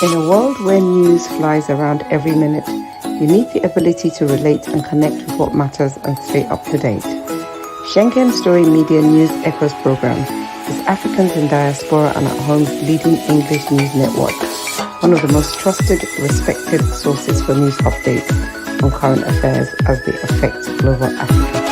In a world where news flies around every minute, you need the ability to relate and connect with what matters and stay up to date. Schengen Story Media News Echoes program is Africans in Diaspora and at Home's leading English news network, one of the most trusted, respected sources for news updates on current affairs as they affect global Africa.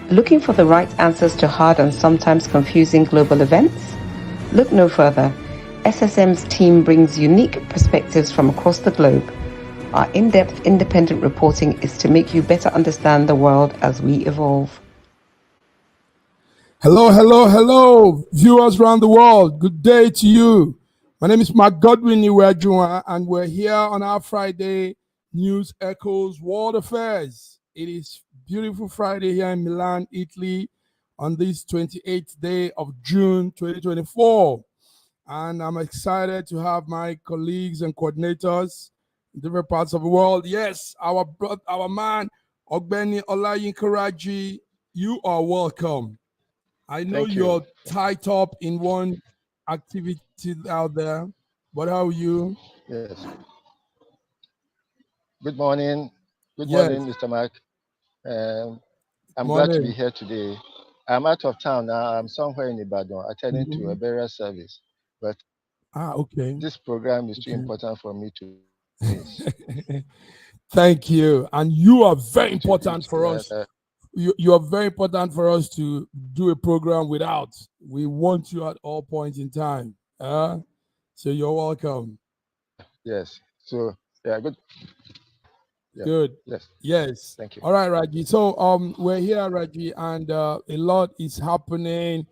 Looking for the right answers to hard and sometimes confusing global events? Look no further. SSM's team brings unique perspectives from across the globe. Our in-depth independent reporting is to make you better understand the world as we evolve. Hello, viewers around the world. Good day to you. My name is Mark Godwin Iwejuwa, and we're here on our Friday News Echoes World Affairs. It is beautiful Friday here in Milan, Italy, on this 28th day of June 2024. And I'm excited to have my colleagues and coordinators in different parts of the world. Yes, our man, Ogbeni Olayinka Raji, you are welcome. I know you're tied up in one activity out there, but how are you? Yes. Good morning. Good morning, Mr. Mark. I'm glad to be here today. I'm out of town now. I'm somewhere in Ibadan attending to a burial service. But this program is too important for me to miss. Thank you. And you are very important for us. You are very important for us to do a program without. We want you at all points in time. So you're welcome. Yes. So good. Yeah. Good. Yes. Thank you. All right, Raji. So we're here, Raji, and a lot is happening.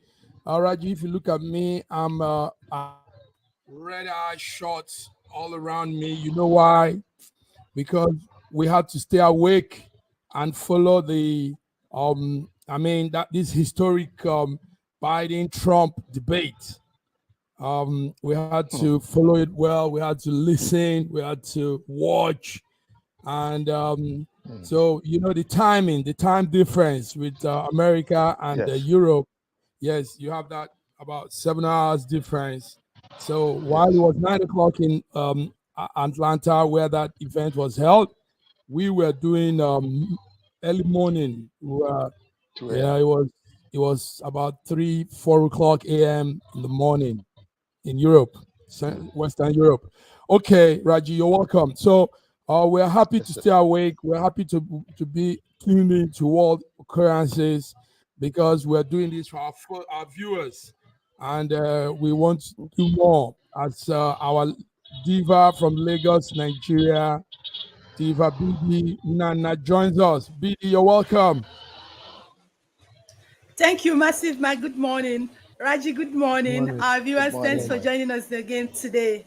Raji, if you look at me, I'm red-eye shots all around me. You know why? Because we had to stay awake and follow the this historic Biden-Trump debate. We had to follow it well. We had to listen. We had to watch. And so, you know, the time difference with America and Europe. Yes, you have that about 7 hours difference. So while it was 9 o'clock in Atlanta, where that event was held, we were doing early morning. It was about 3-4 o'clock a.m. in the morning in Europe, Western Europe. Okay, Raji, you're welcome. So we're happy to stay awake. We're happy to be tuned in to world occurrences because we're doing this for our viewers, and we want to do more. As our diva from Lagos, Nigeria, Diva BD Nana joins us. BD, you're welcome. Thank you, Massive Mike. Good morning. Raji, good morning. Our viewers, thanks for joining us again today.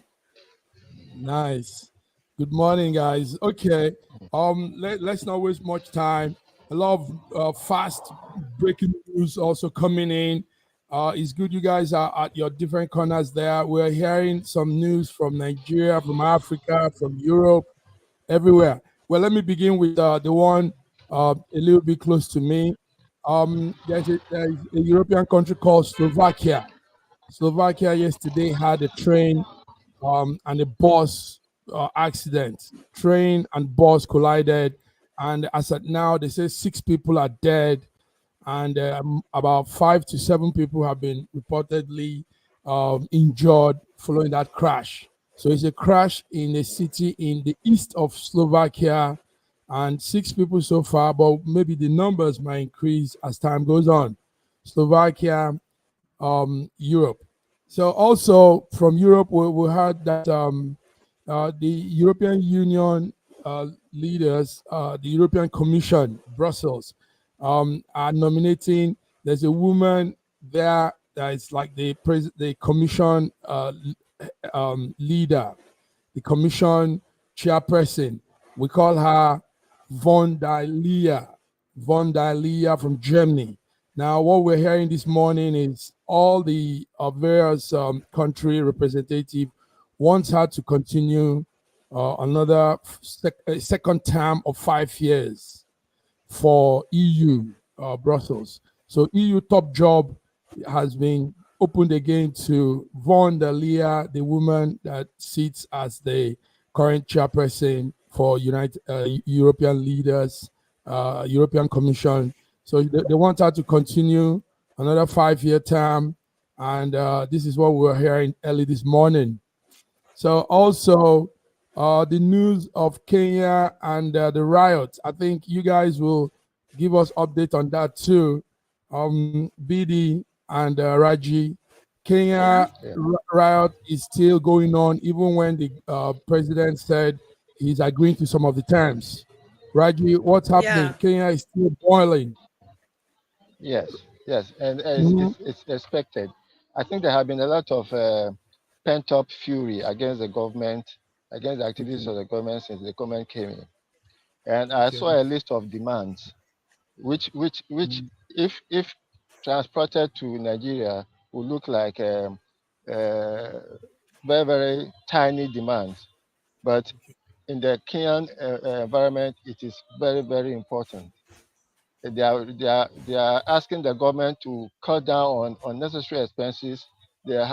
Nice. Good morning, guys. Okay. Let's not waste much time. A lot of fast breaking news also coming in. It's good you guys are at your different corners there. We're hearing some news from Nigeria, from Africa, from Europe, everywhere. Well, let me begin with the one a little bit close to me. There's a European country called Slovakia. Slovakia yesterday had a train and a bus accident. Train and bus collided, and as at now, they say 6 people are dead, and about 5 to 7 people have been reportedly injured following that crash. So it's a crash in a city in the east of Slovakia, and 6 people so far, but maybe the numbers might increase as time goes on. Slovakia, Europe. So also from Europe, we heard that the European Union leaders, the European Commission, Brussels, are nominating. There's a woman there that is like the Commission leader, the Commission chairperson. We call her von der Leyen from Germany. Now, what we're hearing this morning is all the various country representative wants her to continue another second term of 5 years for EU Brussels. So EU top job has been opened again to von der Leyen, the woman that sits as the current chairperson for European leaders, European Commission. So they want her to continue another 5-year term. And this is what we were hearing early this morning. So also the news of Kenya and the riots. I think you guys will give us update on that too. BD and Raji, Kenya riot is still going on even when the president said he's agreeing to some of the terms. Raji, what's happening? Kenya is still boiling. Yes, and it's expected. I think there have been a lot of pent-up fury against the government, against the activities of the government since the government came in. And I saw a list of demands, which if transported to Nigeria, would look like very, very tiny demands. But in the Kenyan environment, it is very, very important. They are asking the government to cut down on unnecessary expenses. Their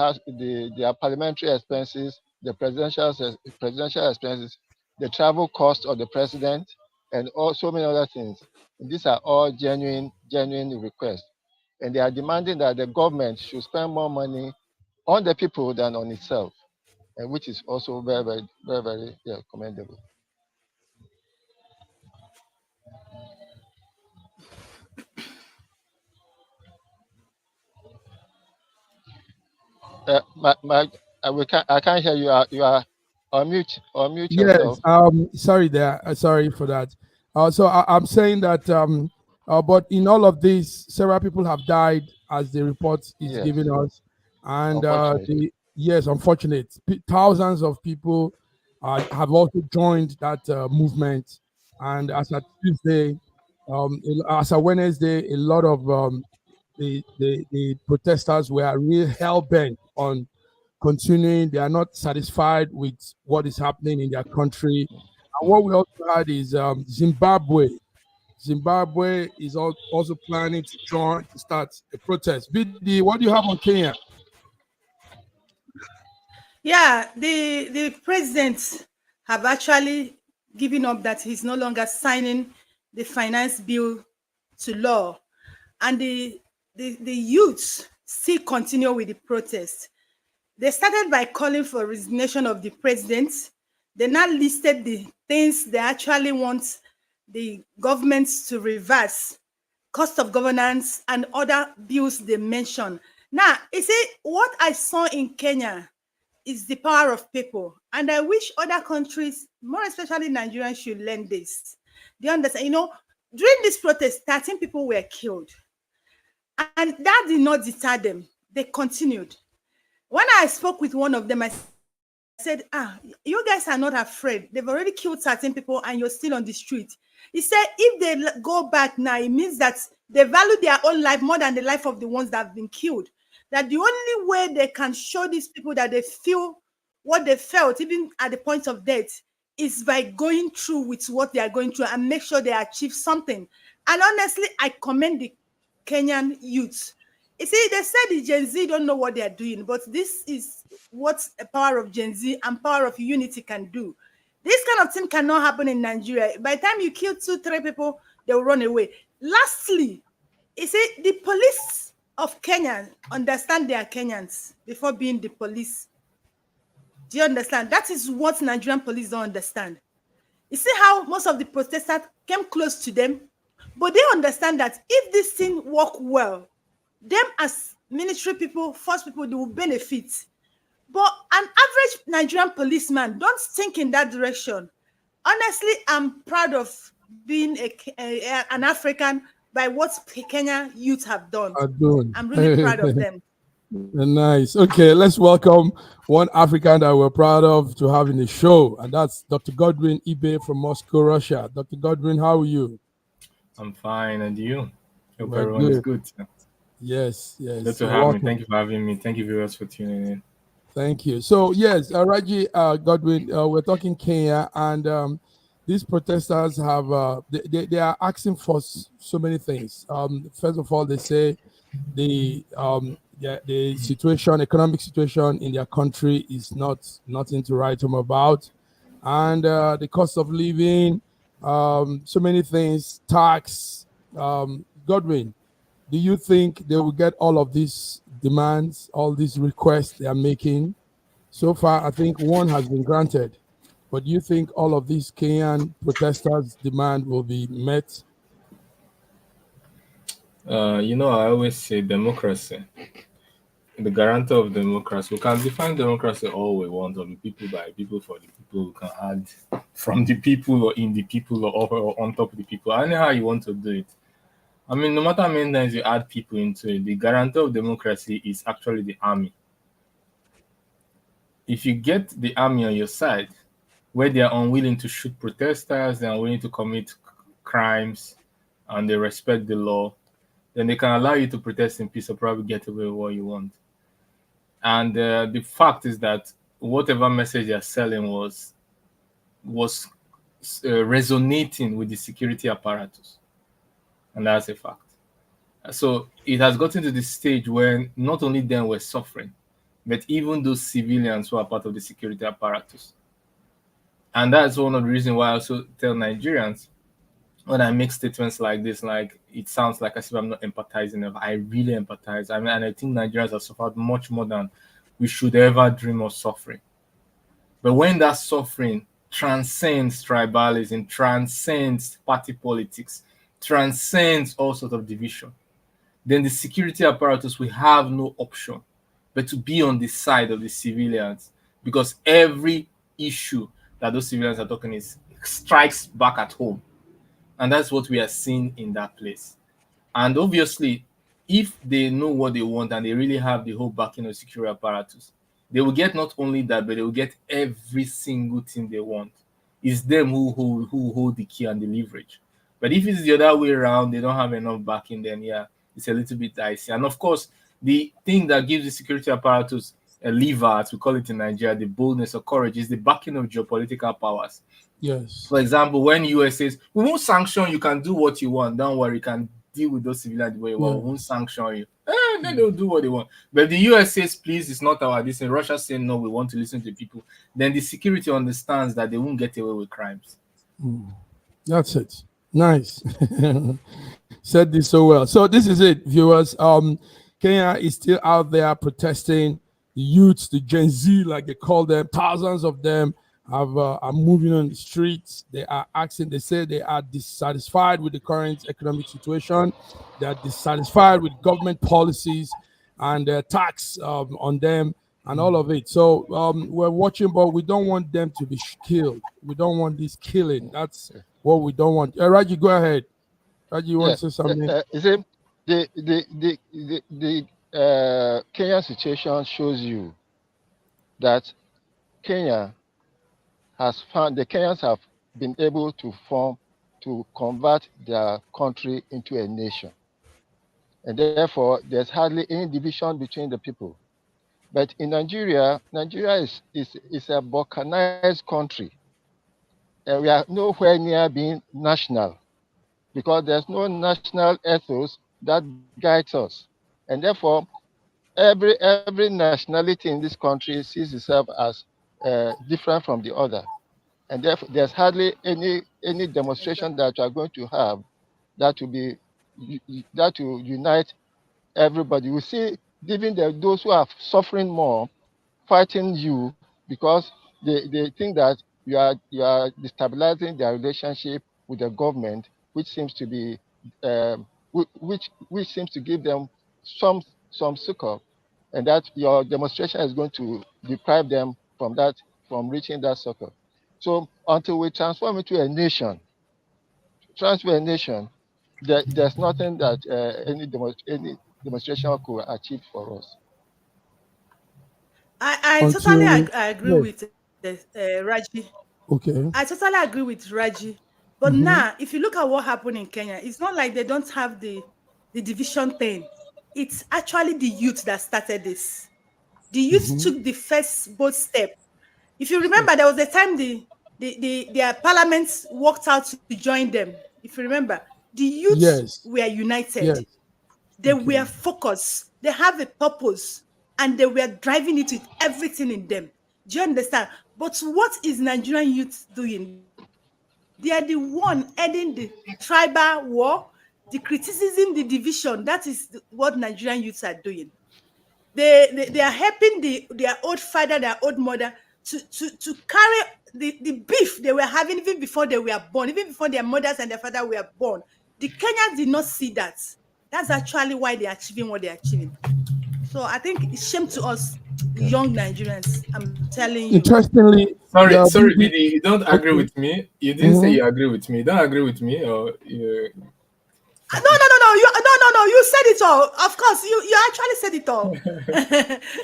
parliamentary expenses, the presidential expenses, the travel cost of the president, and so many other things. And these are all genuine requests. And they are demanding that the government should spend more money on the people than on itself, and which is also very, very, very, very commendable. I can't hear you. You are on mute. Unmute yourself. Yes. Sorry there. Sorry for that. So I'm saying that. But in all of this, several people have died, as the report is giving us, and unfortunate. Thousands of people have also joined that movement. And as of Tuesday, as of Wednesday, a lot of the protesters were really hell bent on continuing. They are not satisfied with what is happening in their country. And what we also had is Zimbabwe. Zimbabwe is also planning to start a protest. BD, what do you have on Kenya? Yeah, the president have actually given up that he's no longer signing the finance bill to law, and the youths still continue with the protest. They started by calling for resignation of the president. They now listed the things they actually want the government to reverse, cost of governance and other bills they mentioned. Now, you see, what I saw in Kenya is the power of people. And I wish other countries, more especially Nigeria, should learn this. They understand, during this protest, 13 people were killed. And that did not deter them. They continued. When I spoke with one of them, I said, you guys are not afraid. They've already killed 13 people and you're still on the street. He said, if they go back now, it means that they value their own life more than the life of the ones that have been killed. That the only way they can show these people that they feel what they felt, even at the point of death, is by going through with what they are going through and make sure they achieve something. And honestly, I commend the Kenyan youth. You see, they said the Gen Z don't know what they are doing, but this is what a power of Gen Z and power of unity can do. This kind of thing cannot happen in Nigeria. By the time you kill 2-3 people, they will run away. Lastly, you see, the police of Kenya understand they are Kenyans before being the police. Do you understand? That is what Nigerian police don't understand. You see how most of the protesters came close to them, but they understand that if this thing work well, them as military people, force people, they will benefit. But an average Nigerian policeman don't think in that direction. Honestly, I'm proud of being an African by what Kenya youth have done. I'm really proud of them. Nice. Okay, let's welcome one African that we're proud of to have in the show, and that's Dr. Godwin Ibe from Moscow, Russia. Dr. Godwin, how are you? I'm fine, and you? Hope everyone is good. Yes, yes. Good to have me. Thank you for having me. Thank you viewers for tuning in. Thank you. So yes, Raji Godwin, we're talking Kenya, and these protesters have they are asking for so many things. First of all, they say the situation, economic situation in their country is nothing to write home about, and the cost of living, so many things, tax. Godwin, do you think they will get all of these demands, all these requests they are making? So far, I think one has been granted. But do you think all of these Kenyan protesters' demand will be met? I always say democracy, the guarantor of democracy. We can define democracy all we want, of the people, by people, for the people. We can add from the people, or in the people, or on top of the people. Anyhow you want to do it. I mean, no matter how many times you add people into it, the guarantor of democracy is actually the army. If you get the army on your side, where they are unwilling to shoot protesters, they are unwilling to commit crimes, and they respect the law, then they can allow you to protest in peace or probably get away with what you want. And the fact is that whatever message they're selling was resonating with the security apparatus, and that's a fact. So it has gotten to the stage where not only them were suffering, but even those civilians who are part of the security apparatus. And that's one of the reasons why I also tell Nigerians, when I make statements like this, like it sounds like as if I'm not empathizing enough. I really empathize. I mean, and I think Nigerians have suffered much more than we should ever dream of suffering. But when that suffering transcends tribalism, transcends party politics, transcends all sorts of division, then the security apparatus will have no option but to be on the side of the civilians, because every issue that those civilians are talking is strikes back at home. And that's what we are seeing in that place. And obviously, if they know what they want and they really have the whole backing of security apparatus, they will get not only that, but they will get every single thing they want. It's them who hold the key and the leverage. But if it's the other way around, they don't have enough backing, then yeah, it's a little bit dicey. And of course, the thing that gives the security apparatus a lever, as we call it in Nigeria, the boldness or courage, is the backing of geopolitical powers. Yes. For example, when US says, we won't sanction, you can do what you want, don't worry, you can deal with those civilians the way you want, we won't sanction you. Then they'll do what they want. But if the US says, please, it's not our decision, Russia saying, no, we want to listen to people, then the security understands that they won't get away with crimes. That's it. Nice. Said this so well. So this is it, viewers. Kenya is still out there protesting. The youths, the Gen Z, like they call them, thousands of them are moving on the streets. They are asking, they say they are dissatisfied with the current economic situation. They are dissatisfied with government policies and their tax on them and all of it. So we're watching, but we don't want them to be killed. We don't want this killing. That's what we don't want. Raji, go ahead. Raji, you want to say something? The Kenya situation shows you that Kenya has found, the Kenyans have been able to convert their country into a nation. And therefore, there's hardly any division between the people. But in Nigeria, Nigeria is a balkanized country. And we are nowhere near being national, because there's no national ethos that guides us. And therefore, every nationality in this country sees itself as different from the other. And therefore, there's hardly any demonstration that you are going to have that will unite everybody. You see, even those who are suffering more, fighting you because they think that you are destabilizing their relationship with the government, which seems to be which seems to give them some succor, and that your demonstration is going to deprive them from reaching that succor. So until we transform into a nation, there's nothing that any demonstration could achieve for us. I totally agree with Raji. Okay. I totally agree with Raji. But now, if you look at what happened in Kenya, it's not like they don't have the division thing. it's actually the youth that started this. The youth took the first bold step. If you remember, there was a time their parliaments walked out to join them. If you remember, the youths were united. They were focused. They have a purpose, and they were driving it with everything in them. Do you understand? But what is Nigerian youth doing? They are the one ending the tribal war, the criticism, the division. That is what Nigerian youths are doing. They are helping their old father, their old mother to carry the beef they were having even before they were born, even before their mothers and their father were born. The Kenyans did not see that. That's actually why they're achieving what they're achieving. So I think it's shame to us, young Nigerians. I'm telling you. Interestingly, sorry, BD, you don't agree with me. You didn't say you agree with me. You don't agree with me, or you... No. You said it all. Of course, you actually said it all.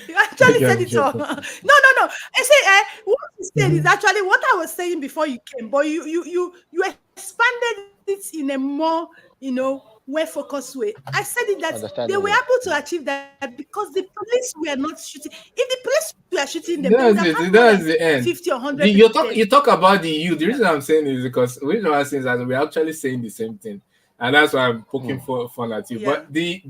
You actually said it all. No. I say, what you said is actually what I was saying before you came, but you expanded it in a more well-focused way. I said it that they were able to achieve that because the police were not shooting. If the police were shooting them, that's the end. 50 or 100. You talk about the youth. The reason I'm saying is because we're saying that we're actually saying the same thing. And that's why I'm poking fun at you. Yeah. But the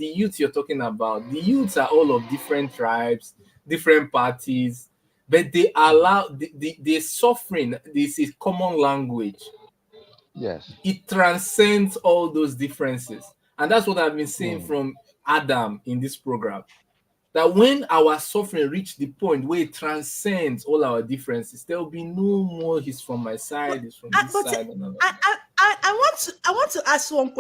youth you're talking about, the youths are all of different tribes, different parties, but they allow the suffering. This is common language. Yes, it transcends all those differences, and that's what I've been saying from Adam in this program. That when our suffering reach the point where it transcends all our differences, there will be no more he's from my side, he's from this side. I want to ask one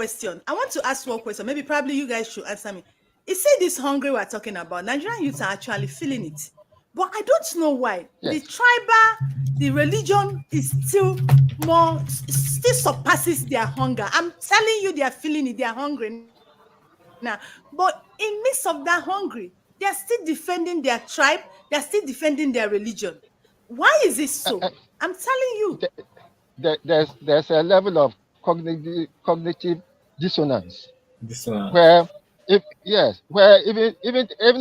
question. Maybe probably you guys should answer me. You see this hunger we're talking about, Nigerian youths are actually feeling it. But I don't know why. Yes. The tribal, the religion is still surpasses their hunger. I'm telling you, they are feeling it, they are hungry now. But in midst of that hungry, they are still defending their tribe, they are still defending their religion. Why is it so? I'm telling you. There's a level of cognitive dissonance. Where even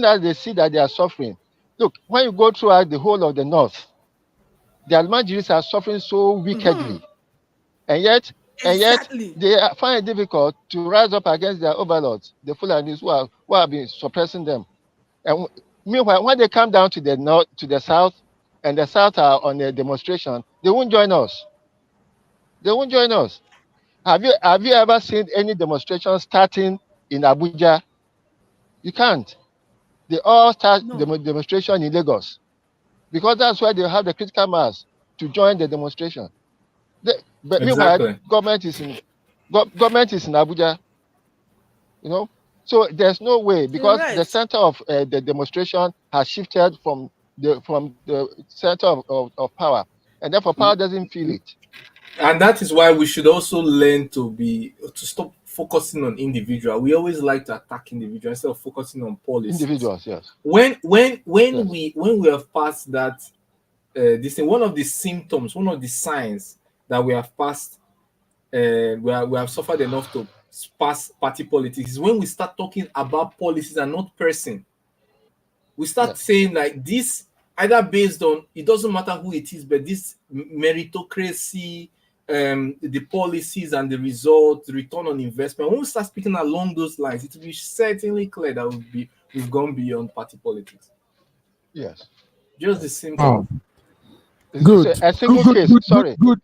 as they see that they are suffering. Look, when you go throughout the whole of the north, the Almajiris are suffering so wickedly. And yet they find it difficult to rise up against their overlords, the Fulanis who have been suppressing them. And meanwhile, when they come down to the north, to the south, and the south are on a demonstration, they won't join us. Have you ever seen any demonstration starting in Abuja? You can't. They all start the demonstration in Lagos because that's where they have the critical mass to join the demonstration. But meanwhile, government is in Abuja. So there's no way because the center of the demonstration has shifted from the center of power, and therefore power doesn't feel it. And that is why we should also learn to stop focusing on individual. We always like to attack individual instead of focusing on policies. Individuals, yes. When we have passed that, this thing, one of the symptoms, one of the signs that we have passed, we have suffered enough to pass party politics is when we start talking about policies and not person. We start saying like this, either based on, it doesn't matter who it is, but this meritocracy, the policies and the results, the return on investment. When we start speaking along those lines, it will be certainly clear that we've gone beyond party politics. Yes. Just the simple. Good. A single case. Sorry. Good.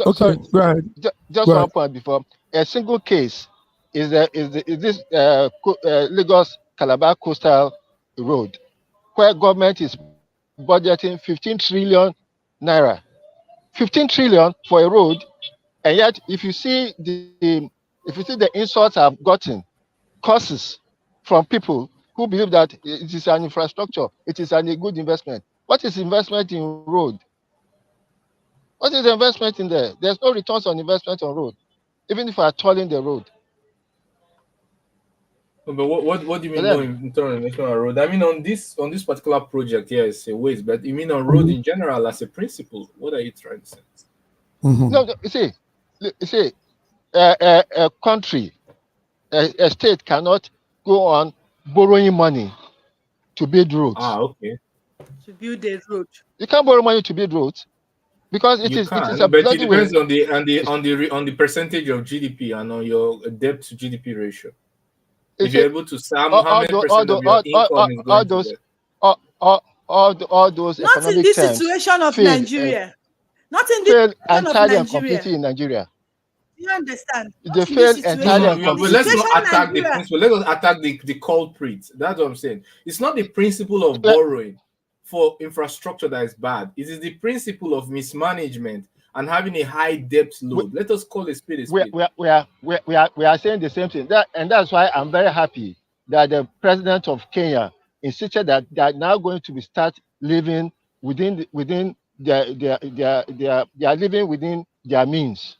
Okay. Go ahead. Just one point before. A single case is this Lagos Calabar Coastal Road, where government is budgeting 15 trillion naira. 15 trillion for a road, and yet if you see the insults I've gotten, curses from people who believe that it is an infrastructure, it is a good investment. What is investment in road? What is the investment in there? There's no returns on investment on road, even if we are tolling the road. But what do you mean no return on investment on road? I mean on this particular project, it's a waste, but you mean on road in general as a principle? What are you trying to say? No, you see, a country a state cannot go on borrowing money to build roads. Okay. To build a road. You can't borrow money to build roads because it is a but bloody it depends way. on the percentage of GDP and on your debt to GDP ratio. If It's you're able to sum how many all percent of your income is going to those debt. all those Not in economic this terms situation of fail Nigeria. Not in this fail situation of entirely and Nigeria. completely in Nigeria. Do you understand? They Not in fail this entirely situation. and But completely. let's not attack the Nigeria. principle. Let us attack the culprit. That's what I'm saying. It's not the principle of borrowing for infrastructure that is bad. It is the principle of mismanagement and having a high debt load. Let us call a spade a spade. We are saying the same thing. That's why I'm very happy that the president of Kenya insisted that they are now going to start living within they are living within their means.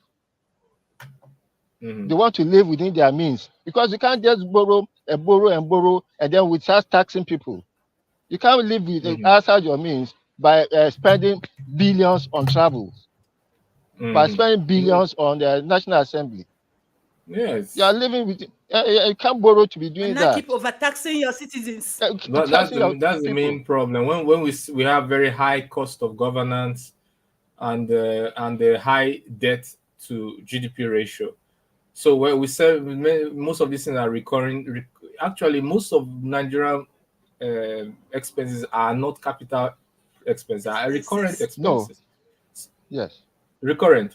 They want to live within their means because you can't just borrow and then we start taxing people. You can't live with outside your means by spending billions on travel, by spending billions on the National Assembly. Yes, you are living with. You can't borrow to be doing and that. keep overtaxing your citizens. That's the main problem. When we have very high cost of governance and the high debt to GDP ratio. So where we say most of these things are recurring. Actually, most of Nigerian expenses are not capital expenses, are recurrent expenses. No. Yes. Recurrent.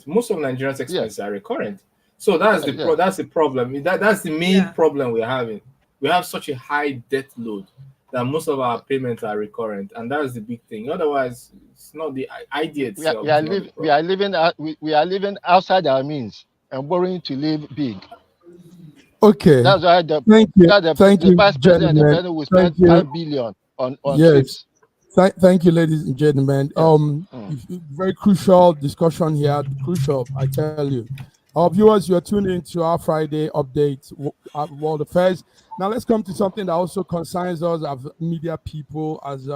Most of Nigerians' expenses are recurrent. So that's that's the problem. That's the main problem we're having. We have such a high debt load that most of our payments are recurrent, and that's the big thing. Otherwise, it's not the idea itself. We are living outside our means and borrowing to live big. Okay. That's why the vice president and the president will spend 5 billion on trips. Thank you, ladies and gentlemen. Very crucial discussion here. Crucial, I tell you. Our viewers, you are tuning into our Friday update, World Affairs. Now let's come to something that also concerns us as media people, as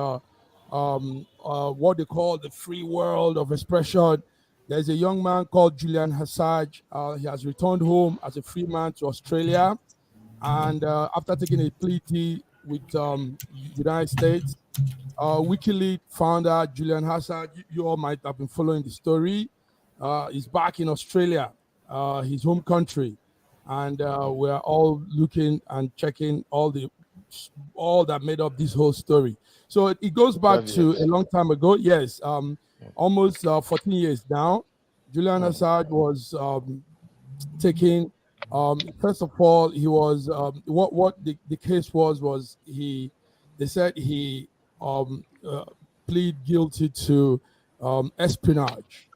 what they call the free world of expression. There's a young man called Julian Assange. He has returned home as a free man to Australia, and after taking a plea deal with United States, WikiLeaks founder Julian Assange, you all might have been following the story. He's back in Australia, his home country, and we're all looking and checking all that made up this whole story. So it goes back to a long time ago. Yes, almost 14 years now. Julian Assange was taking. First of all, he was what the case was they said he plead guilty to espionage.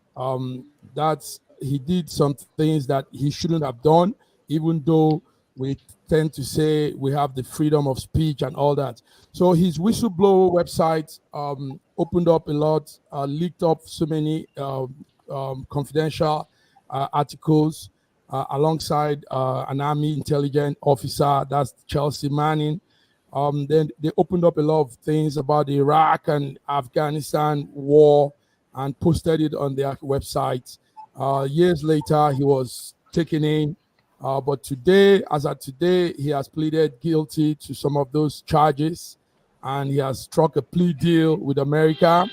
That's he did some things that he shouldn't have done, even though we tend to say we have the freedom of speech and all that. So his whistleblower website opened up a lot, leaked up so many confidential articles alongside an army intelligence officer, that's Chelsea Manning. Then they opened up a lot of things about the Iraq and Afghanistan war and posted it on their website. Years later, he was taken in. But today, as of today, he has pleaded guilty to some of those charges, and he has struck a plea deal with America.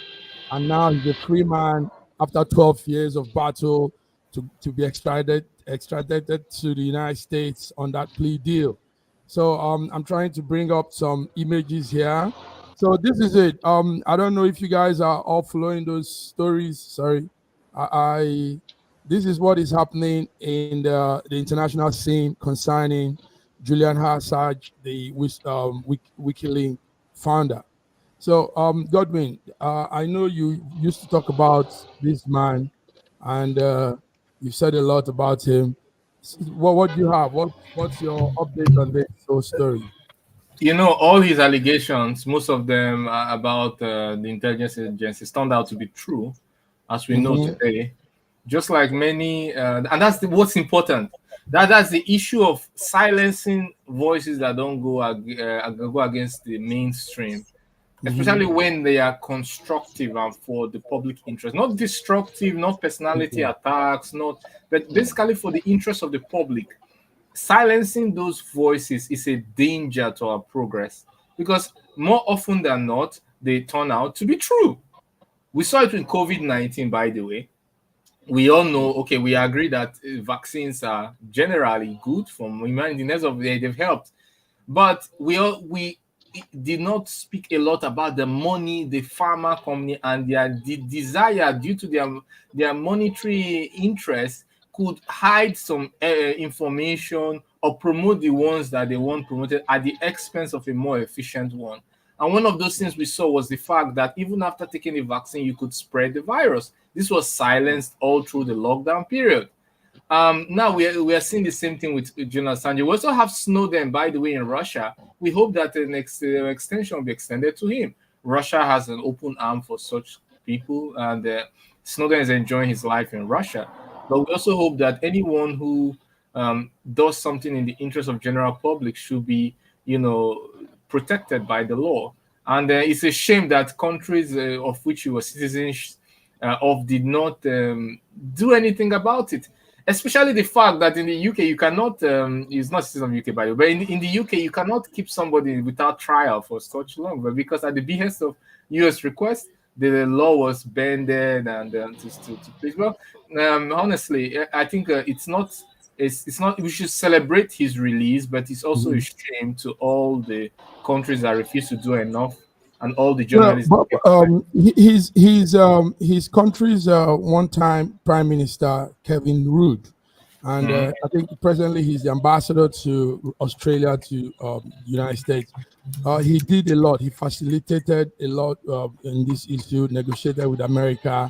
And now he's a free man after 12 years of battle to be extradited to the United States on that plea deal. So I'm trying to bring up some images here. So this is it. I don't know if you guys are all following those stories. Sorry, this is what is happening in the international scene concerning Julian Assange, the WikiLeaks founder. So Godwin, I know you used to talk about this man, and you've said a lot about him. What do you have? What's your update on this whole story? You know, all his allegations, most of them about the intelligence agencies, turned out to be true, as we know today. Just like many, and that's what's important. That's the issue of silencing voices that don't go against the mainstream, especially when they are constructive and for the public interest, not destructive, not personality attacks, but basically for the interest of the public. silencing those voices is a danger to our progress, because more often than not, they turn out to be true. We saw it with COVID-19, by the way. We all know, okay, we agree that vaccines are generally good for humanity. In of they've helped, but we did not speak a lot about the money the pharma company and their desire, due to their monetary interest, could hide some information or promote the ones that they want promoted at the expense of a more efficient one. And one of those things we saw was the fact that even after taking the vaccine, you could spread the virus. This was silenced all through the lockdown period. Now we are seeing the same thing with Julian Assange. We also have Snowden, by the way, in Russia. We hope that the next extension will be extended to him. Russia has an open arm for such people, and Snowden is enjoying his life in Russia. But we also hope that anyone who does something in the interest of general public should be, protected by the law. And it's a shame that countries of which you were citizens of did not do anything about it. Especially the fact that in the UK you cannot, it's not citizen of UK by the way, but in the UK you cannot keep somebody without trial for such long. But because at the behest of US request, the law was bended and to please. Well, honestly, I think it's not. It's not. We should celebrate his release, but it's also a shame to all the countries that refuse to do enough, and all the journalists. Well, his country's one-time Prime Minister Kevin Rudd, and I think presently he's the ambassador to Australia, to United States. He did a lot. He facilitated a lot in this issue, negotiated with America,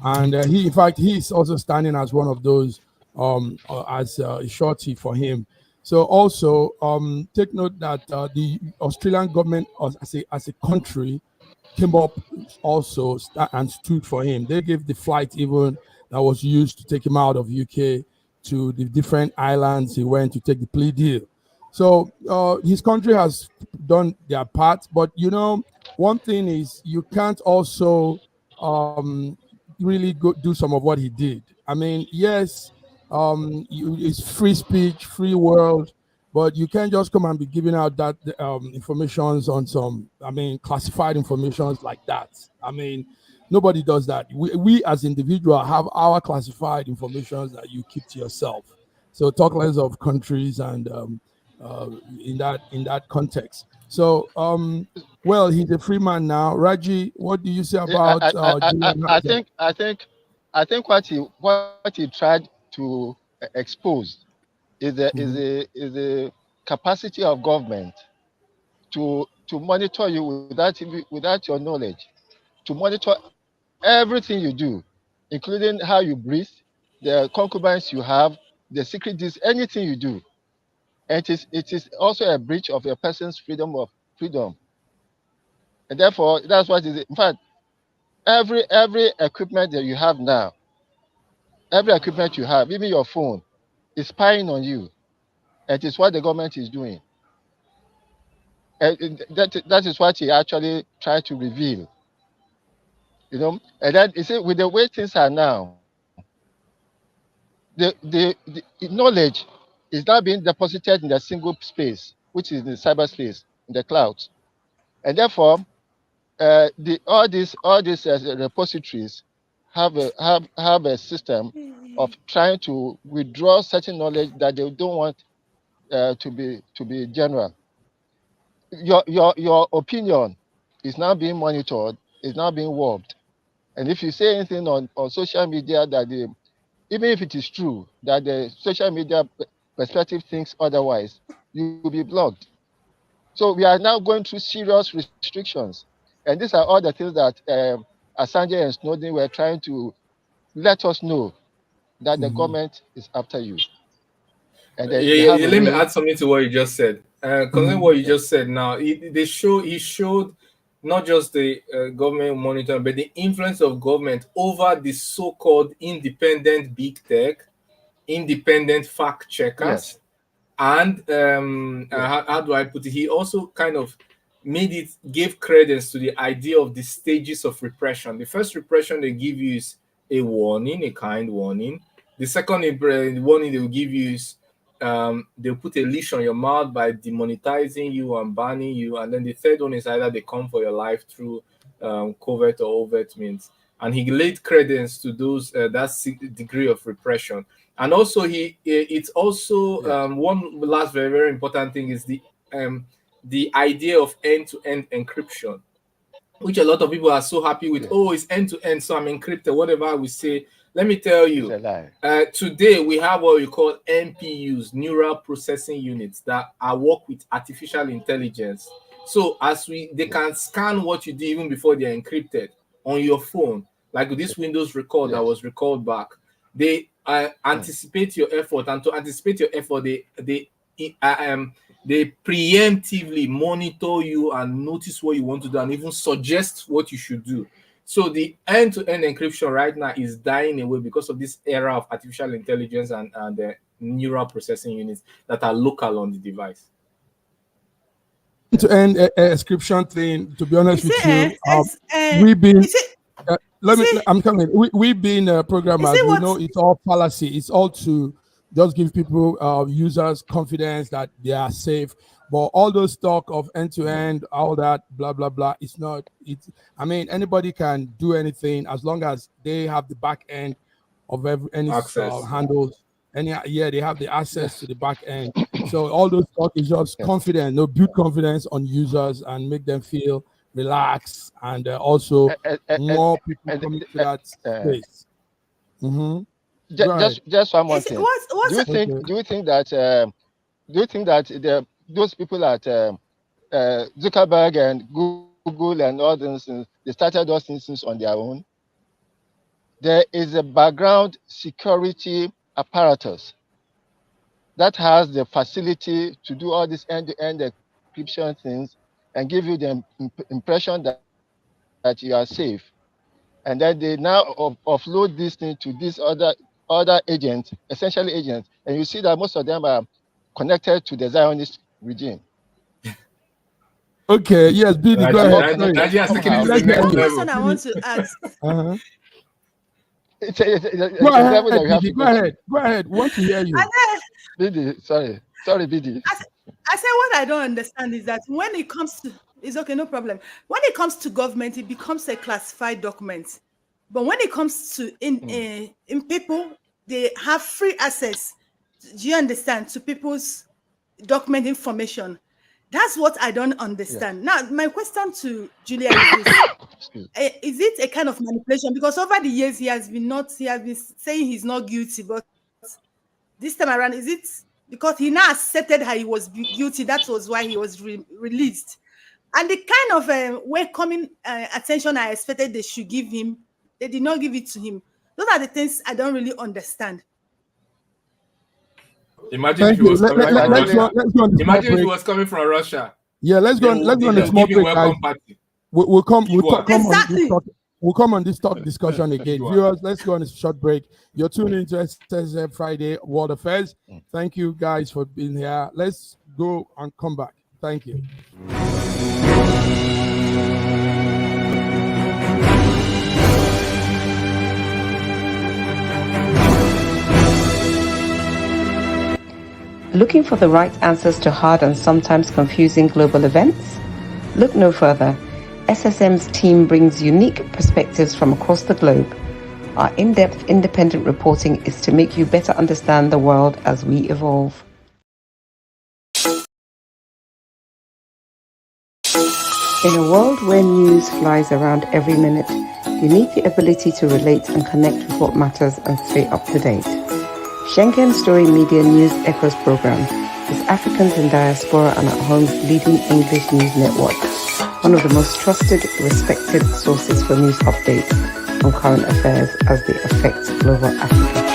and in fact, he's also standing as one of those as a shorty for him. So also take note that the Australian government as a country came up also and stood for him. They gave the flight even that was used to take him out of UK to the different islands he went to take the plea deal. So his country has done their part, but one thing is you can't also really do some of what he did. I mean, yes, it's free speech, free world, but you can't just come and be giving out that informations on some, classified informations like that. I mean, nobody does that. We as individuals have our classified informations that you keep to yourself. So talk less of countries and in that context. So well, he's a free man now. Raji, what do you say about I think what he tried to expose is the capacity of government to monitor you without your knowledge, to monitor everything you do, including how you breathe, the concubines you have, the secret deeds, anything you do. And it is also a breach of a person's freedom. And therefore, that's what it is. In fact, every equipment that you have now, every equipment you have, even your phone, is spying on you. It is what the government is doing. And that is what he actually tried to reveal. And then you see, with the way things are now, the knowledge is now being deposited in a single space, which is the cyberspace, in the clouds. And therefore, all these repositories have a system of trying to withdraw certain knowledge that they don't want to be general. Your opinion is now being monitored, is now being warped. And if you say anything on social media that even if it is true that the social media perspective thinks otherwise, you will be blocked. So we are now going through serious restrictions. And these are all the things that Assange and Snowden were trying to let us know, that the government is after you. And let me add something to what you just said. Concerning what you just said now, he showed not just the government monitoring, but the influence of government over the so-called independent big tech, independent fact checkers. Yes. And how do I put it? He also kind of gave credence to the idea of the stages of repression. The first repression they give you is a warning, a kind warning. The second warning they will give you is they'll put a leash on your mouth by demonetizing you and banning you. And then the third one is either they come for your life through covert or overt means. And he laid credence to those that degree of repression. And also it's also one last very, very important thing is the idea of end-to-end encryption, which a lot of people are so happy with. Oh, it's end-to-end, so I'm encrypted, whatever we say. Let me tell you, today we have what we call NPUs, neural processing units, that work with artificial intelligence. So they can scan what you do even before they're encrypted on your phone, like this Windows record that was recalled back. They anticipate your effort, and to anticipate your effort, they preemptively monitor you and notice what you want to do and even suggest what you should do. So the end-to-end encryption right now is dying away because of this era of artificial intelligence and the neural processing units that are local on the device. End-to-end encryption thing, to be honest with you, we've been... I'm coming. We've been programmers. We know it's all fallacy. It's all to just give people, users, confidence that they are safe. But all those talk of end-to-end, all that, blah, blah, blah, it's not. I mean, anybody can do anything as long as they have the back end of any handles. They have the access to the back end. So all those talk is just confidence. Build confidence on users and make them feel relaxed, and also more people coming to that space. Just one more thing. Do you think that those people at Zuckerberg and Google and all those things, they started those things on their own? There is a background security apparatus that has the facility to do all these end-to-end encryption things and give you the impression that you are safe. And then they now offload this thing to these other agents, essentially agents. And you see that most of them are connected to the Zionist regime. Okay, yes, Billy, go ahead. Question I want to ask. Go ahead. Go ahead. Want to hear you. Bidi, sorry, Bidi. I say what I don't understand is that when it comes to, it's okay, no problem. When it comes to government, it becomes a classified document. But when it comes to in people, they have free access. Do you understand, to people's document information? That's what I don't understand. Now, my question to Julia is this: is it a kind of manipulation? Because over the years he has been saying he's not guilty, but this time around, is it because he now accepted how he was guilty? That was why he was released. And the kind of welcoming attention I expected they should give him, they did not give it to him. Those are the things I don't really understand. Imagine if he was coming from Russia. Imagine if he was coming from Russia. Yeah, let's go on a small break, guys. We'll come on this talk discussion again. Viewers, let's go on a short break. You're tuning into SSF Friday World Affairs. Thank you guys for being here. Let's go and come back. Thank you. Looking for the right answers to hard and sometimes confusing global events? Look no further. SSM's team brings unique perspectives from across the globe. Our in-depth independent reporting is to make you better understand the world as we evolve. In a world where news flies around every minute, you need the ability to relate and connect with what matters and stay up to date. Schengen Story Media News Echoes program is Africans in Diaspora and at Home's leading English news network, one of the most trusted, respected sources for news updates on current affairs as they affect global Africa.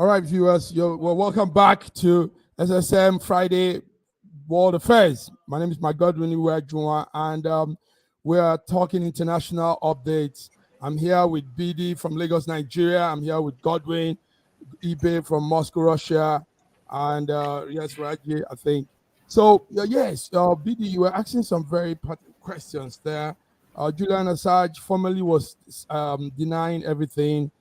All right, viewers, well, welcome back to SSM Friday World Affairs. My name is Mike Godwin Iweajunwa, and we are talking international updates. I'm here with BD from Lagos, Nigeria. I'm here with Godwin eBay from Moscow, Russia, and yes, Raji, I think. So yes, BD, you were asking some very questions there. Julian Assange formerly was denying everything.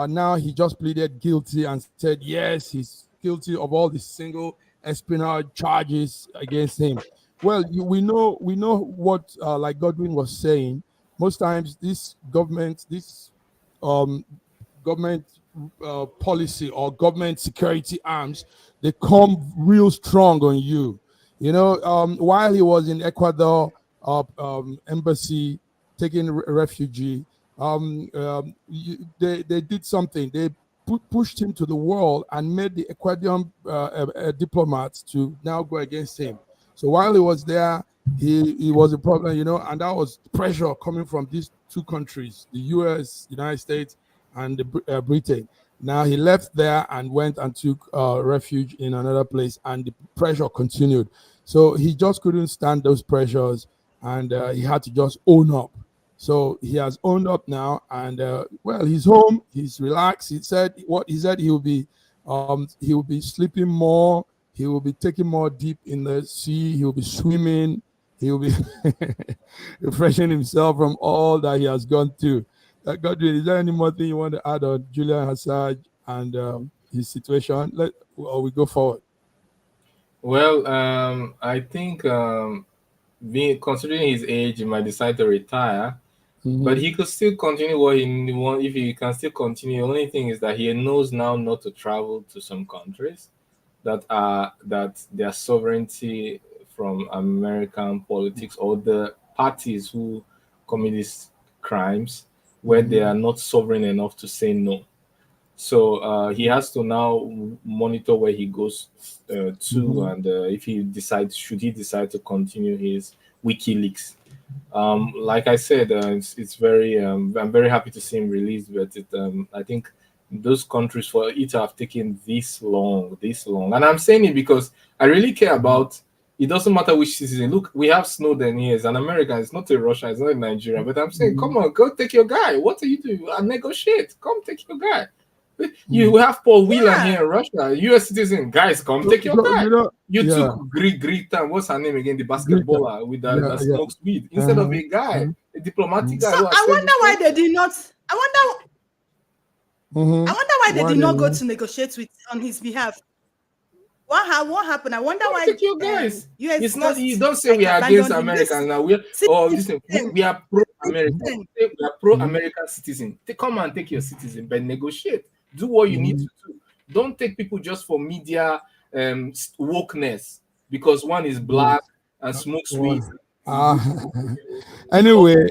Now he just pleaded guilty and said yes, he's guilty of all the single espionage charges against him. Well, we know what like Godwin was saying. Most times, this government policy or government security arms, they come real strong on you. You know, while he was in Ecuador embassy taking refugee, they did something. They pushed him to the wall and made the Ecuadorian diplomats to now go against him. So while he was there, he was a problem, you know, and that was pressure coming from these two countries, the U.S., United States, and Britain. Now he left there and went and took refuge in another place, and the pressure continued. So he just couldn't stand those pressures, and he had to just own up. So he has owned up now, and well, he's home. He's relaxed. He said he will be sleeping more. He will be taking more deep in the sea. He will be swimming. He will be refreshing himself from all that he has gone through. Godwin, is there any more thing you want to add on Julian Assange and his situation? Or we go forward. Well, I think considering his age, he might decide to retire. But he could still continue what he wants. If he can still continue, the only thing is that he knows now not to travel to some countries that their sovereignty from American politics or the parties who commit these crimes, where they are not sovereign enough to say no. So he has to now monitor where he goes to, and if he decides, should he decide to continue his WikiLeaks. Like I said, it's very. I'm very happy to see him released, but I think those countries, for it to have taken this long, and I'm saying it because I really care about. It doesn't matter which citizen. Look, we have Snowden here. It's an American. It's not a Russia. It's not a Nigeria. But I'm saying, come on, go take your guy. What are you doing? I negotiate. Come take your guy. You have Paul Whelan here in Russia, U.S. citizen. Guys, come take your guy. You took Greta, what's her name again? The basketballer with that smokes weed instead of a guy, a diplomatic guy. So I wonder why they did not. I wonder why they did not go to negotiate on his behalf. What happened? I wonder why. Take your guys. It's not. You don't say we are against Americans now. We are pro-American. We are pro-American citizen. Come and take your citizen, but negotiate. Do what you need to do. Don't take people just for media wokeness because one is black and smokes weed. Anyway,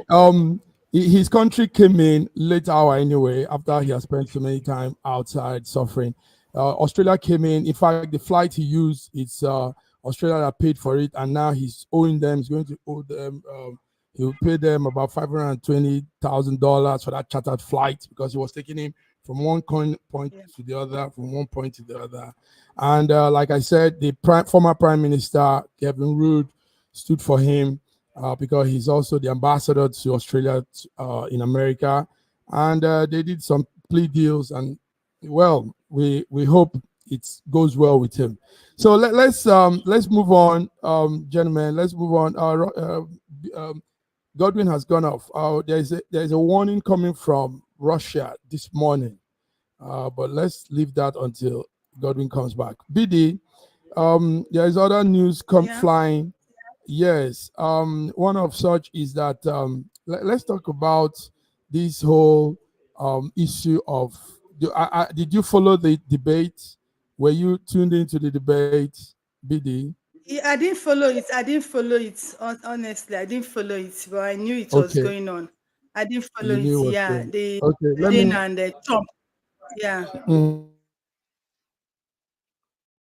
his country came in late hour anyway after he has spent so many time outside suffering. Australia came in fact, the flight he used, it's Australia that paid for it, and now he's owing them. He's going to owe them. He'll pay them about $520,000 for that chartered flight because he was taking him from one point to the other, from one point to the other. And like I said, the former Prime Minister, Kevin Rudd, stood for him because he's also the ambassador to Australia in America. And they did some plea deals, and well, we hope it goes well with him. So let's move on, gentlemen. Let's move on. Godwin has gone off. There's a warning coming from Russia this morning, but let's leave that until Godwin comes back. BD, there is other news flying. Yes, one of such is that let's talk about this whole issue of. Did you follow the debate? Were you tuned into the debate, BD? Yeah, I didn't follow it. Honestly, I didn't follow it, but I knew it was going on. I didn't follow it. Yeah, Biden and Trump. Yeah.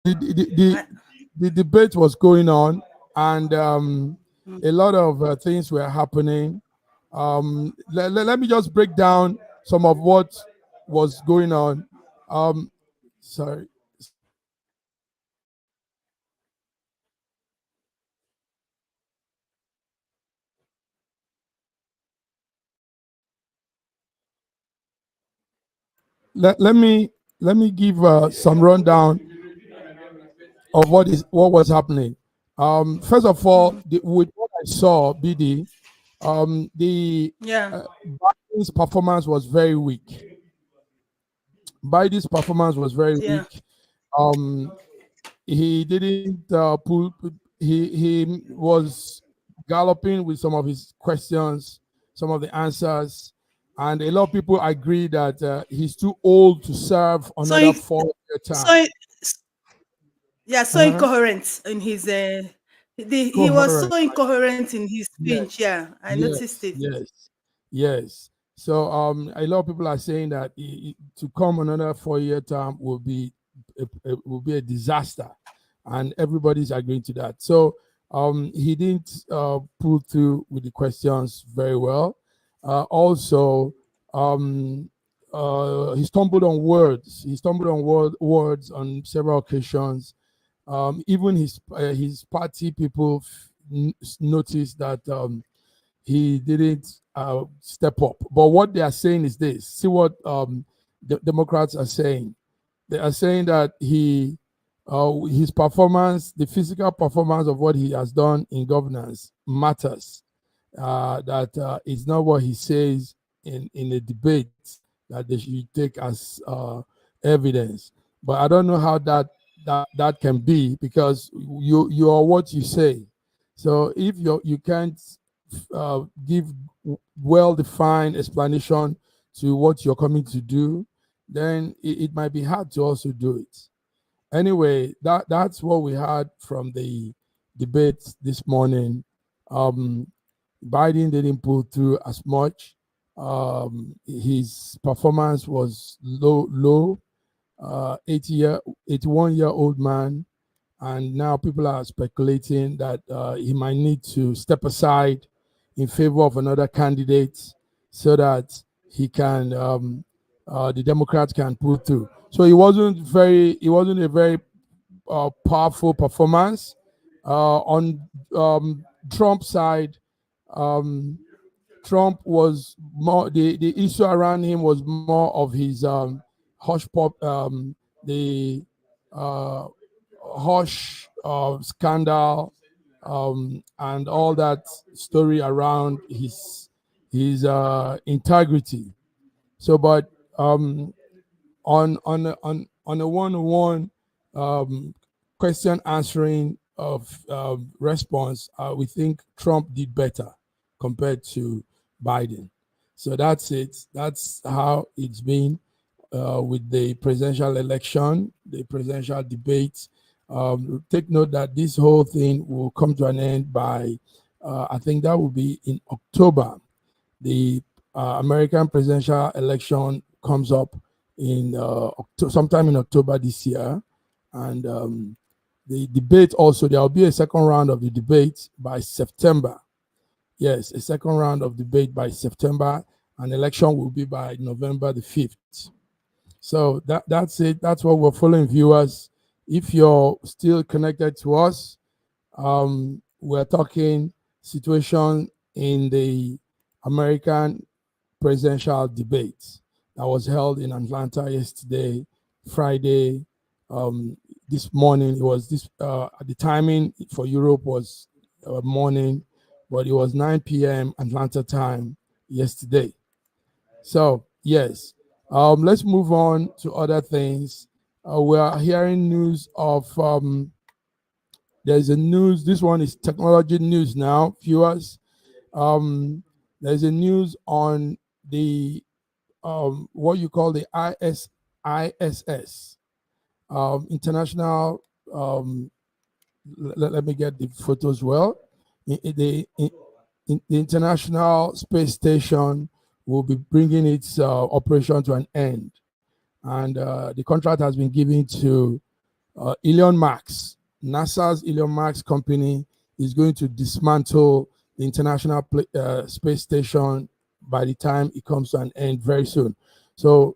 The debate was going on, and a lot of things were happening. Let me just break down some of what was going on. Sorry. Let me give some rundown of what was happening. First of all, with what I saw, BD, Biden's performance was very weak. Biden's performance was very weak. He didn't pull. He was galloping with some of his questions, some of the answers, and a lot of people agree that he's too old to serve another 4-year term. So incoherent in his he was so incoherent in his speech. Yes. I noticed it. Yes. So a lot of people are saying that to come another 4-year term will be a disaster, and everybody's agreeing to that. So he didn't pull through with the questions very well. Also, he stumbled on words. He stumbled on words on several occasions. Even his party people noticed that he didn't step up. But what they are saying is this: see what the Democrats are saying. They are saying that his performance, the physical performance of what he has done in governance matters. That it's not what he says in a debate that they should take as evidence. But I don't know how that can be, because you are what you say. So if you can't give well-defined explanation to what you're coming to do, then it might be hard to also do it. Anyway, that's what we had from the debate this morning. Biden didn't pull through as much. His performance was low. 81-year-old man, and now people are speculating that he might need to step aside in favor of another candidate so that he can the Democrats can pull through. So it wasn't a very powerful performance. On Trump's side, Trump was more, the issue around him was more of his hush pop, the hush scandal, and all that story around his integrity. So, but on a one-on-one question answering of response, we think Trump did better compared to Biden. So that's it. That's how it's been with the presidential election, the presidential debate. Take note that this whole thing will come to an end by, I think that will be in October. The American presidential election comes up in sometime in October this year. And the debate also, there will be a second round of the debate by September. Yes, a second round of debate by September, and election will be by November the 5th. So that's it. That's what we're following, viewers. If you're still connected to us, we're talking situation in the American presidential debate that was held in Atlanta yesterday, Friday. This morning, it was the timing for Europe was morning, but it was 9 p.m. Atlanta time yesterday. So yes, let's move on to other things. We are hearing news of there's a news. This one is technology news now, viewers. There's a news on the what you call the ISS, international. Let me get the photos well. The International Space Station will be bringing its operation to an end, and the contract has been given to Elon Musk. NASA's Elon Musk company is going to dismantle the International Space Station by the time it comes to an end very soon. So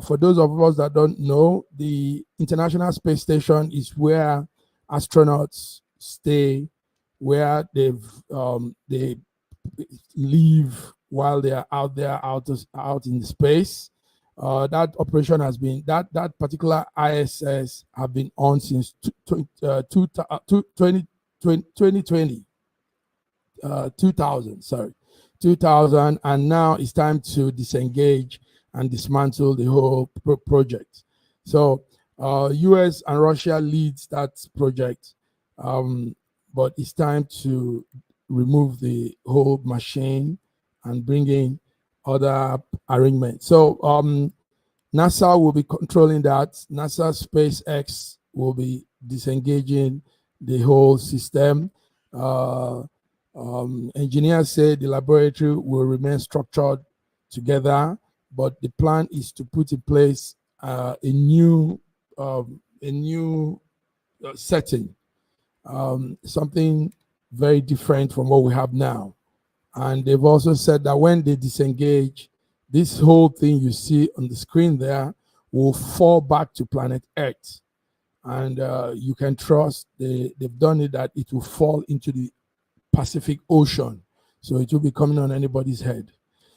for those of us that don't know, the International Space Station is where astronauts stay, where they live while they are out there, out in space. That operation has been, that particular ISS have been on since 2020, 2000, and now it's time to disengage and dismantle the whole project. So US and Russia leads that project, but it's time to remove the whole machine and bring in other arrangements. So NASA will be controlling that. NASA SpaceX will be disengaging the whole system. Engineers say the laboratory will remain structured together, but the plan is to put in place a new setting, something very different from what we have now. And they've also said that when they disengage, this whole thing you see on the screen there will fall back to planet Earth. And you can trust they've done it, that it will fall into the Pacific Ocean. So it will be coming on anybody's head.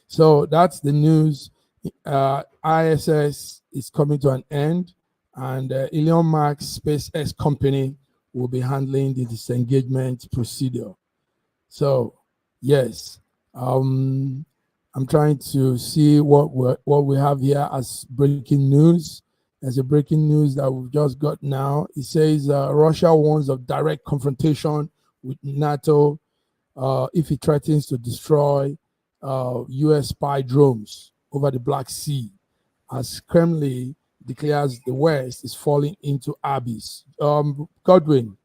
So that's the news. ISS is coming to an end, and Elon Musk's SpaceX company will be handling the disengagement procedure. So yes, I'm trying to see what we have here as breaking news. There's a breaking news that we've just got now. It says Russia warns of direct confrontation with NATO if it threatens to destroy US spy drones over the Black Sea, as Kremlin declares the West is falling into abyss. Godwin,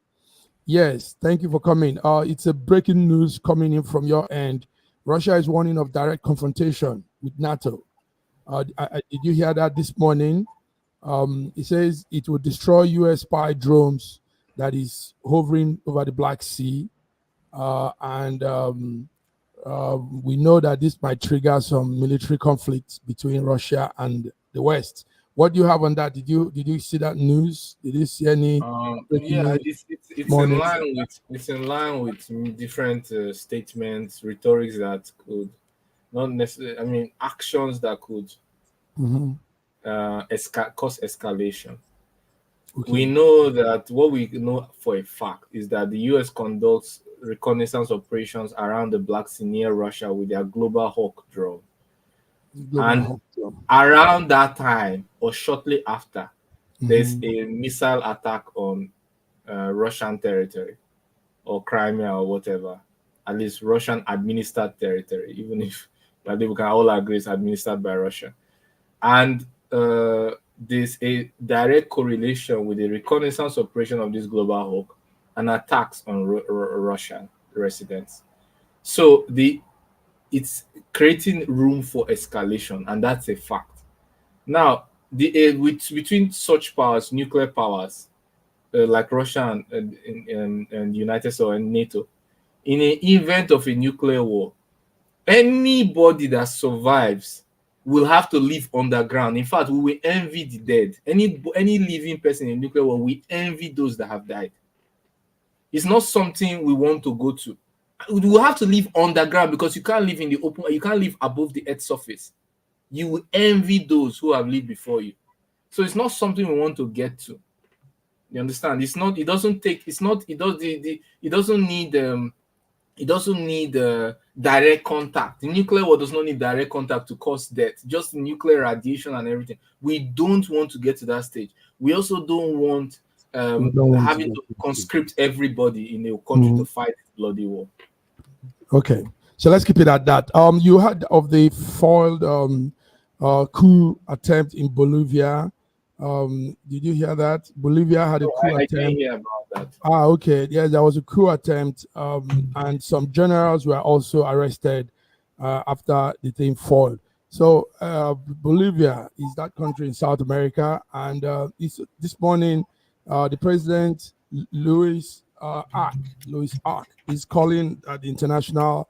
yes, thank you for coming. It's a breaking news coming in from your end. Russia is warning of direct confrontation with NATO. Did you hear that this morning? It says it will destroy US spy drones that is hovering over the Black Sea. And we know that this might trigger some military conflicts between Russia and the West. What do you have on that? Did you see that news? Did you see any? Yeah, it's in line with different statements, rhetorics that could not necessarily. I mean, actions that could cause escalation. Okay. We know that what we know for a fact is that the US conducts reconnaissance operations around the Black Sea near Russia with their Global Hawk drone. Around that time or shortly after, there's a missile attack on Russian territory or Crimea or whatever, at least Russian administered territory, even if I think we can all agree it's administered by Russia. And there's a direct correlation with the reconnaissance operation of this Global Hawk and attacks on Russian residents. So it's creating room for escalation, and that's a fact. Now, between such powers, nuclear powers, like Russia and United States and NATO, in an event of a nuclear war, anybody that survives will have to live underground. In fact, we will envy the dead. Any living person in a nuclear war, we envy those that have died. It's not something we want to go to. You will have to live underground because you can't live in the open. You can't live above the Earth's surface. You will envy those who have lived before you. So it's not something we want to get to. You understand? It's not. It doesn't take. It's not. It does. It doesn't need. It doesn't need direct contact. The nuclear war does not need direct contact to cause death. Just nuclear radiation and everything. We don't want to get to that stage. We also don't want having to conscript everybody in a country to fight this bloody war. Okay, so let's keep it at that. You heard of the foiled coup attempt in Bolivia. Did you hear that? Bolivia had a coup attempt. I didn't hear about that. Okay. Yeah, there was a coup attempt, and some generals were also arrested after the thing foiled. So Bolivia is that country in South America, and this morning the president Luis Arc is calling the international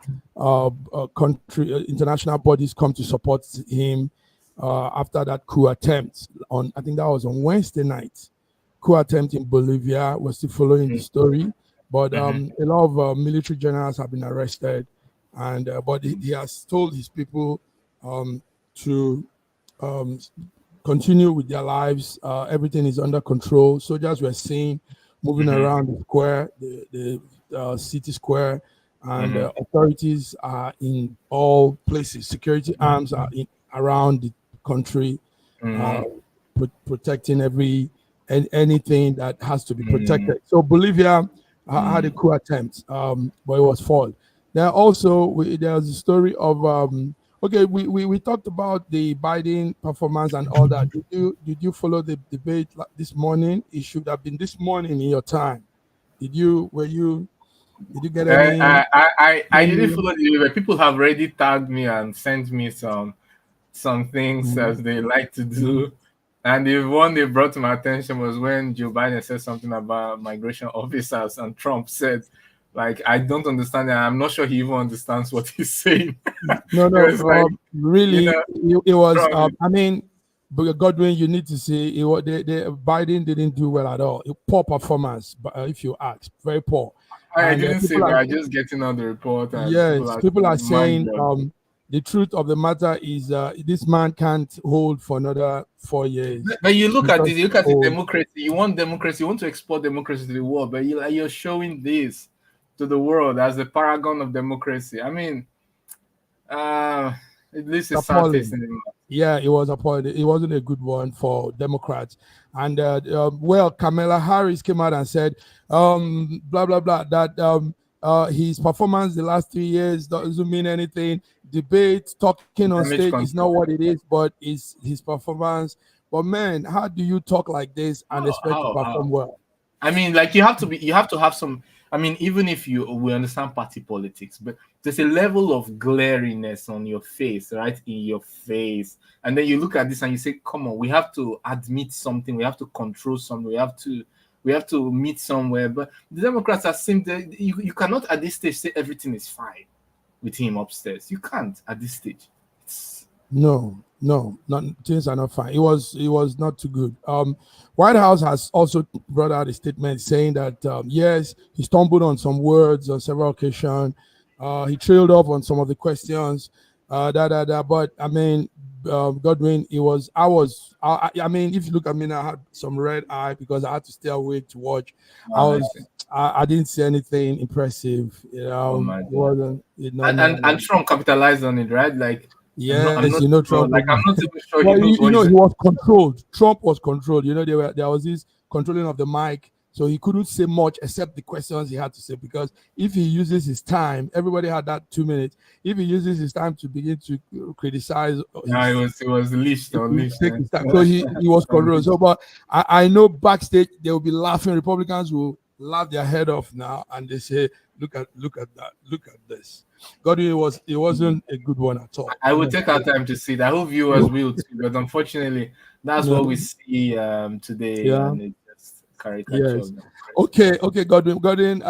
international bodies come to support him after that coup attempt on, I think that was on Wednesday night. Coup attempt in Bolivia. We're still following the story, but a lot of military generals have been arrested, and but he has told his people to continue with their lives. Everything is under control. Soldiers were seen moving around the square, the city square, and authorities are in all places. Security arms are around the country, protecting anything that has to be protected. So Bolivia had a coup attempt, but it was failed. There also there's a story of okay, we talked about the Biden performance and all that. Did you follow the debate this morning? It should have been this morning in your time. Did you get any? I didn't follow the debate. People have already tagged me and sent me some things as they like to do. And the one they brought to my attention was when Joe Biden said something about migration officers, and Trump said, like, I don't understand it. I'm not sure he even understands what he's saying. No, really, it was. I mean, but Godwin, you need to see it. Biden didn't do well at all. Poor performance, but if you ask, very poor. I didn't say that. I'm just getting on the report. And yes, people are saying the truth of the matter is this man can't hold for another 4 years. But you look at this, you look at the democracy. You want democracy. You want to export democracy to the world, but you're showing this to the world as the paragon of democracy. I mean, at least it's appalling. Yeah, it was appalling. It wasn't a good one for Democrats. And well, Kamala Harris came out and said, blah blah blah, that his performance the last 3 years doesn't mean anything. Debate, talking on stage is not what it is, but it's his performance. But man, how do you talk like this and expect to perform well? I mean, like you have to have some. I mean, even if we understand party politics, but there's a level of glariness on your face, right? In your face. And then you look at this and you say, come on, we have to admit something. We have to control something. We have to meet somewhere. But the Democrats are saying that you cannot at this stage say everything is fine with him upstairs. You can't at this stage. No, things are not fine. It was not too good. White House has also brought out a statement saying that yes, he stumbled on some words on several occasions. He trailed off on some of the questions. But I mean, Godwin, I mean, if you look at me, I had some red eye because I had to stay awake to watch. I didn't see anything impressive. You know, it wasn't. And Trump capitalized on it, right? Like. Yes, Trump. Sure, like I'm not even sure. Well, he was controlled. Trump was controlled. There was this controlling of the mic, so he couldn't say much except the questions he had to say. Because if he uses his time, everybody had that 2 minutes. If he uses his time to begin to criticize, it was leashed. So he was controlled. So, but I know backstage they will be laughing. Republicans will laugh their head off now, and they say, "Look at that! Look at this." Godwin, it wasn't a good one at all. I will take our time to see that. I hope viewers will too, but unfortunately, that's what we see today. Yeah. And it's just caricature. Yes. Okay, Godwin.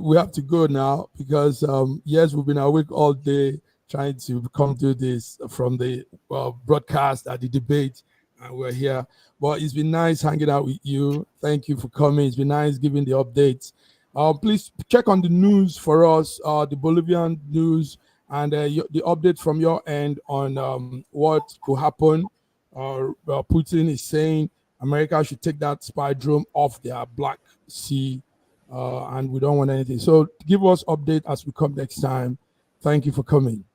We have to go now because yes, we've been awake all day trying to come to this from the broadcast at the debate, and we're here. But it's been nice hanging out with you. Thank you for coming. It's been nice giving the updates. Please check on the news for us, the Bolivian news, and the update from your end on what could happen. Putin is saying America should take that spy drone off their Black Sea, and we don't want anything. So give us update as we come next time. Thank you for coming.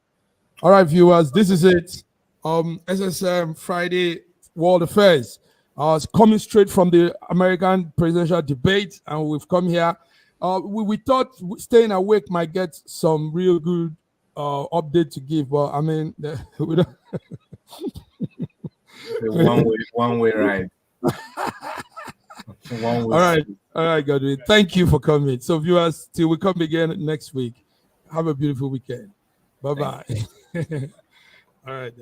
All right, viewers, this is it. SSM Friday World Affairs. It's coming straight from the American presidential debate, and we've come here. We thought staying awake might get some real good update to give, but I mean, we don't. one way ride. All right, Godwin. Thank you for coming. So, viewers, till we come again next week, have a beautiful weekend. Bye bye. All right.